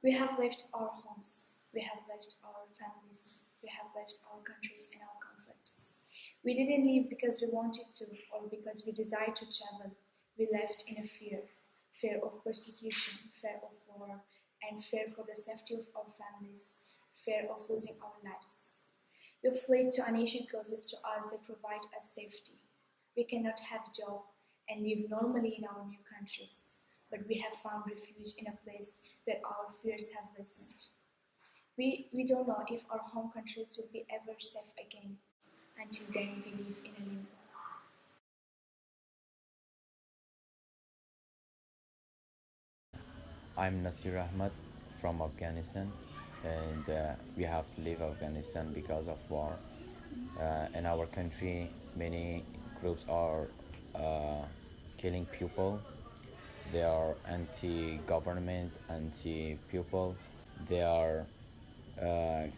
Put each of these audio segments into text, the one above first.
We have left our homes, we have left our families, we have left our countries and our comforts. We didn't leave because we wanted to or because we desired to travel. We left in a fear of persecution, fear of war, and fear for the safety of our families, fear of losing our lives. We fled to a nation closest to us that provide us safety. We cannot have job and live normally in our new countries, but we have found refuge in a place where our fears have lessened. We don't know if our home countries will be ever safe again. Until then, we live in a limbo. I'm Nasir Ahmad from Afghanistan, and we have to leave Afghanistan because of war. In our country, many groups are uh, killing people. They are anti-government, anti-people. They are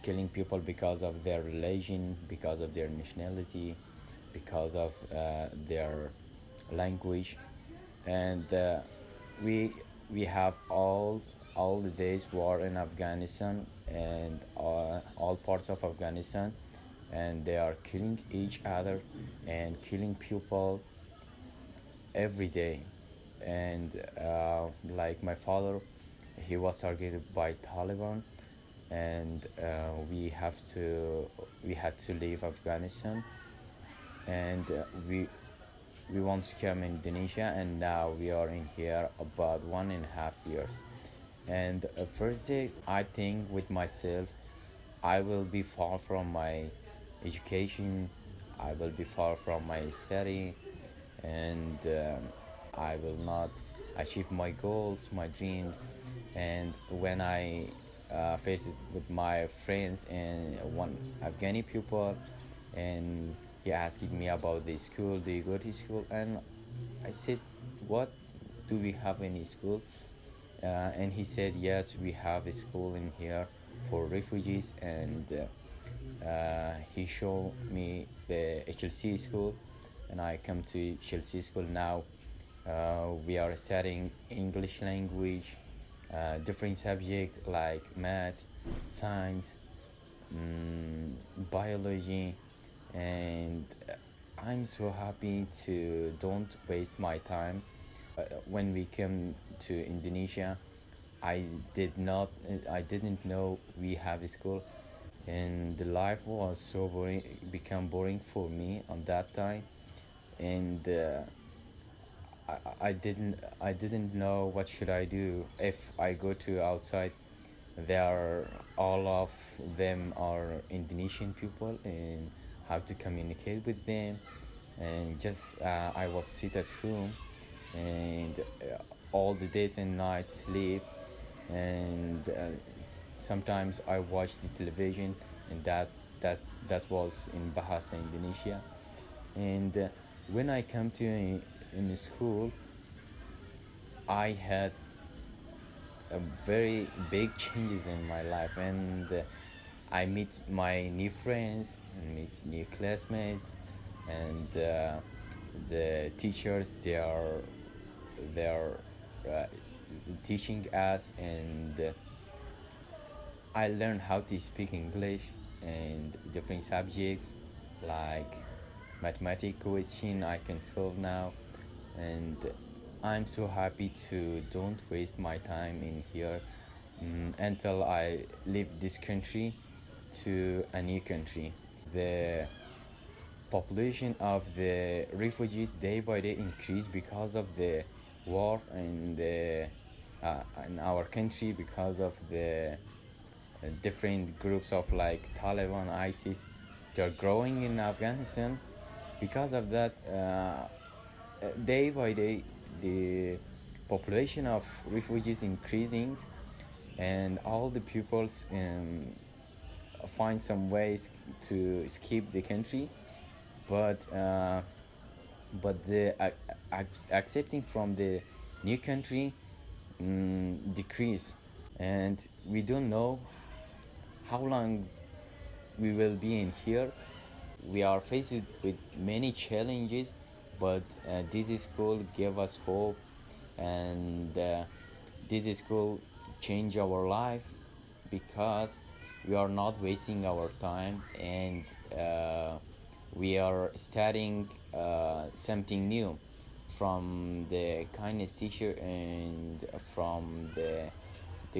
killing people because of their religion, because of their nationality, because of their language, and we we have all the days war in Afghanistan and all parts of Afghanistan, and they are killing each other and killing people every day. And like my father, he was targeted by Taliban, and we had to leave Afghanistan, and we want to come Indonesia, and now we are in here about 1.5 years. And first day, I think with myself, I will be far from my education, I will be far from my study, and I will not achieve my goals, my dreams. And when I face it with my friends and one Afghani pupil, and he asking me about the school, do you go to school? And I said, what, do we have any school? And he said, yes, we have a school in here for refugees. And he showed me the HLC school, and I come to HLC school now. We are studying English language, different subjects like math, science, biology, and I'm so happy to don't waste my time. When we came to Indonesia, I I didn't know we have a school, and the life was so boring, it became boring for me on that time. And I didn't know what should I do if I go to outside. They are all of them are Indonesian people, and how to communicate with them. And just I was sit at home, and all the days and nights sleep, and sometimes I watch the television, and that was in Bahasa, Indonesia. And when I come to in school, I had very big changes in my life, and I meet my new friends and meet new classmates, and the teachers, they are uh, teaching us, and I learned how to speak English and different subjects like mathematical question I can solve now. And I'm so happy to don't waste my time in here, until I leave this country to a new country. The population of the refugees day by day increase because of the war in our country, because of the different groups of like Taliban, ISIS. They're growing in Afghanistan. Because of that, day by day, the population of refugees increasing, and all the peoples find some ways to escape the country. But the accepting from the new country decrease, and we don't know how long we will be in here. We are faced with many challenges, but this school gave us hope, and this school change our life, because we are not wasting our time, and we are studying something new from the kindness teacher and from the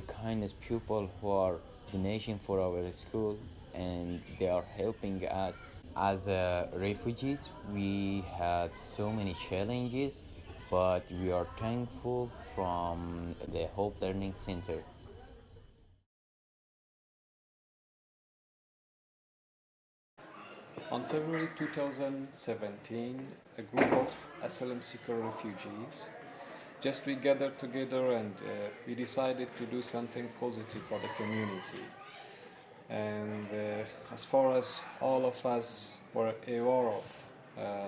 kindness pupil who are donation for our school, and they are helping us. As refugees, we had so many challenges, but we are thankful from the Hope Learning Center. On February 2017, a group of asylum seeker refugees we gathered together, and we decided to do something positive for the community. And as far as all of us were aware of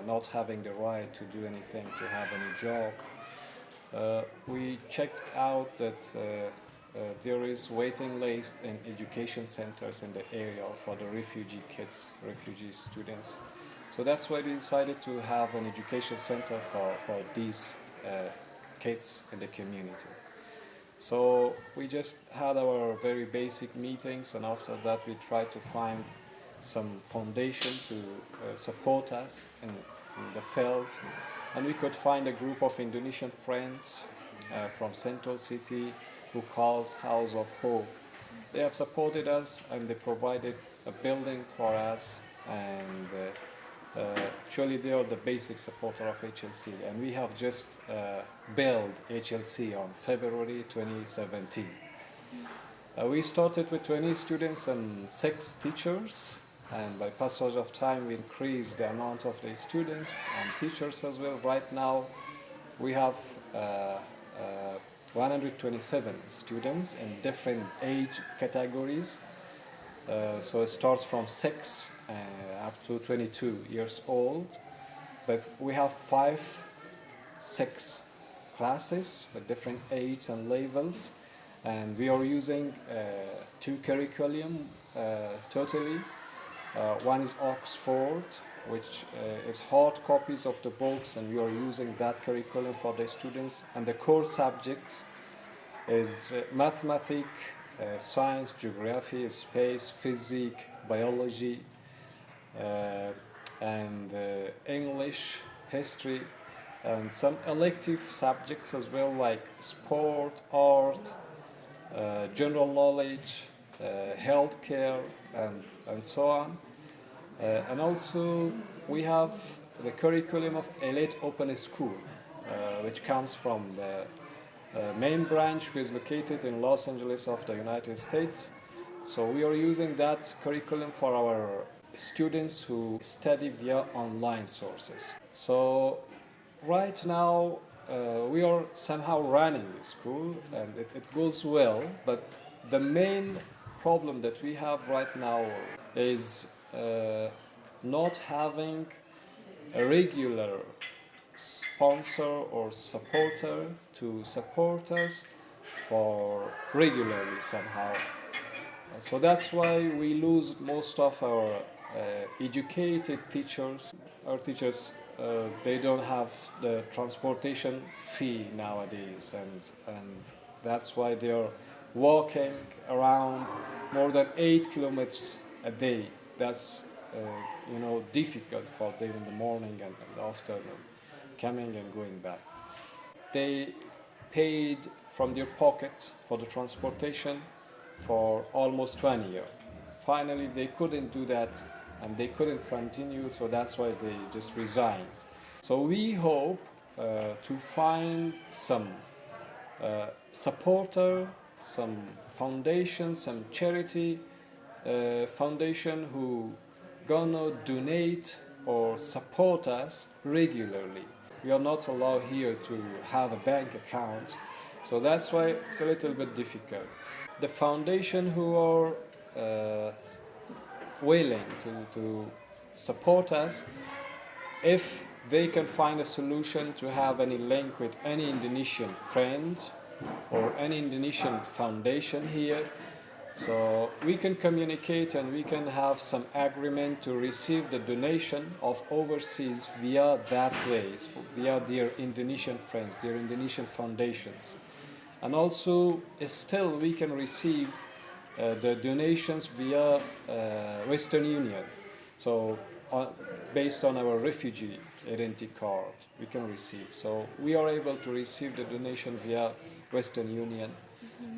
not having the right to do anything, to have any job, we checked out that there is waiting list in education centers in the area for the refugee kids, refugee students. So that's why we decided to have an education center for these kids in the community. So we just had our very basic meetings, and after that we tried to find some foundation to support us in the field. And we could find a group of Indonesian friends from Central City who calls House of Hope. They have supported us, and they provided a building for us, and actually they are the basic supporter of HLC, and we have just built HLC on February 2017. We started with 20 students and 6 teachers, and by passage of time we increased the amount of the students and teachers as well. Right now we have 127 students in different age categories. So it starts from 6 up to 22 years old. But we have 6 classes with different ages and levels. And we are using 2 curriculum totally. One is Oxford, which is hard copies of the books, and we are using that curriculum for the students. And the core subjects is mathematics, science, geography, space, physics, biology, and English, history, and some elective subjects as well, like sport, art, general knowledge, healthcare, and so on. And also we have the curriculum of Elite Open School, which comes from the main branch, which is located in Los Angeles of the United States. So we are using that curriculum for our students who study via online sources. So right now we are somehow running the school, and it goes well, but the main problem that we have right now is not having a regular sponsor or supporter to support us for regularly somehow. So that's why we lose most of our educated teachers. Our teachers, they don't have the transportation fee nowadays, and that's why they are walking around more than 8 kilometers a day. That's difficult for them in the morning and the afternoon, coming and going back. They paid from their pocket for the transportation for almost 20 years. Finally, they couldn't do that, and they couldn't continue, so that's why they just resigned. So we hope to find some supporter, some foundation, some charity foundation who gonna donate or support us regularly. We are not allowed here to have a bank account, so that's why it's a little bit difficult. The foundation who are willing to support us, if they can find a solution to have any link with any Indonesian friend or any Indonesian foundation here, so we can communicate and we can have some agreement to receive the donation of overseas via that way, via their Indonesian friends, their Indonesian foundations. And also, still we can receive the donations via Western Union. So, based on our refugee identity card, we can receive. So, we are able to receive the donation via Western Union,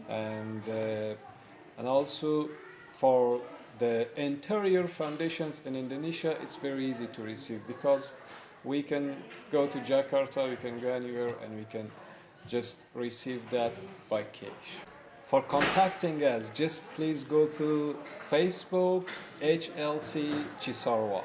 and also for the interior foundations in Indonesia, it's very easy to receive because we can go to Jakarta, we can go anywhere, and we can just receive that by cash. For contacting us, just please go to Facebook HLC Cisarua.